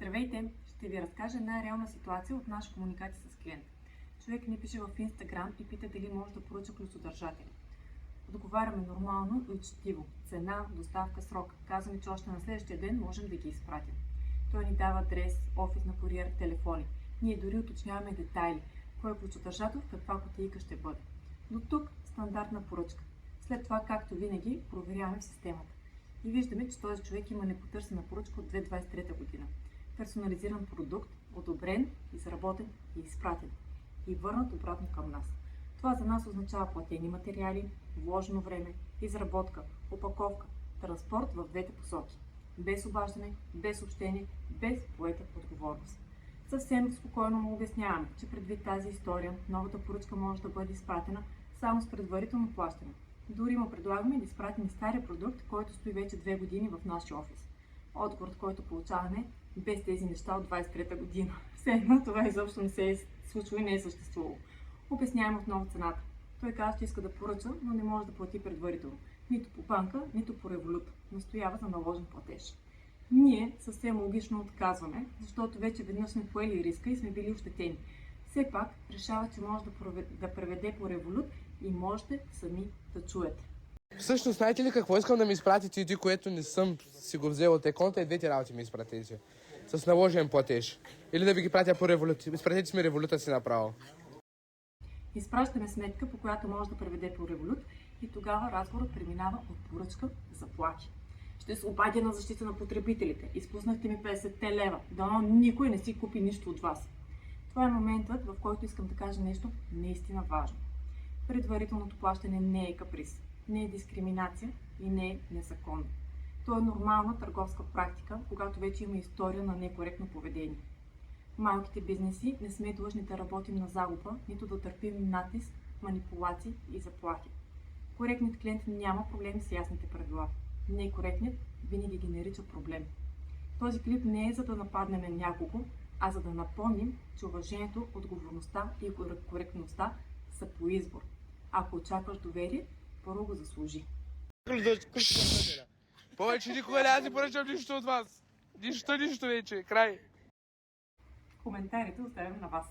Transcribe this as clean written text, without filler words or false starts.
Здравейте! Ще ви разкажа една реална ситуация от наша комуникация с клиент. Човек ни пише в Instagram и пита дали може да поръча ключодържатели. Отговаряме нормално и учтиво. Цена, доставка, срок. Казваме, че още на следващия ден можем да ги изпратим. Той ни дава адрес, офис на куриер, телефони. Ние дори уточняваме детайли. Кой е ключодържател, в каква кутийка ще бъде. До тук стандартна поръчка. След това, както винаги, проверяваме в системата. И виждаме, че този човек има непотърсена поръчка от 2023 година. Персонализиран продукт, одобрен, изработен и изпратен. И върнат обратно към нас. Това за нас означава платени материали, вложено време, изработка, опаковка, транспорт в двете посоки. Без обаждане, без съобщение, без поета отговорност. Съвсем спокойно му обясняваме, че предвид тази история, новата поръчка може да бъде изпратена само с предварително плащане. Дори му предлагаме да изпратим и стария продукт, който стои вече 2 години в нашия офис. Отговорът, който получаваме без тези неща от 23-та година. Все едно това изобщо не се е случило и не е съществувало. Обясняваме отново цената. Той казва, че иска да поръча, но не може да плати предварително. Нито по банка, нито по Revolut. Настоява за наложен платеж. Ние съвсем логично отказваме, защото вече веднъж сме поели риска и сме били ощетени. Все пак решава, че може да преведе по Revolut и можете сами да чуете. Всъщност, знаете ли какво искам да ми изпратите и което не съм си го взел от еконта и двете работи ми изпратите. С наложен платеж. Или да ви ги пратя по Revolut. Изпратете ми Revolut си направо. Изпращаме сметка, по която може да преведе по Revolut и тогава разговорът преминава от поръчка в заплахи. Ще се обадя на защита на потребителите. Изпуснахте ми 50 лева. Дано никой не си купи нищо от вас. Това е моментът, в който искам да кажа нещо наистина важно. Предварителното плащане не е каприз, не е дискриминация и не е незаконно. То е нормална търговска практика, когато вече има история на некоректно поведение. Малките бизнеси не сме длъжни да работим на загуба, нито да търпим натиск, манипулации и заплахи. Коректният клиент няма проблем с ясните правила. Некоректният винаги ги нарича проблем. Този клип не е за да нападнем някого, а за да напомним, че уважението, отговорността и коректността са по избор. Ако очакваш доверие, първо го заслужи. Повече никога няма да поръчам нищо от вас. Нищо вече. Край. Коментарите оставям на вас.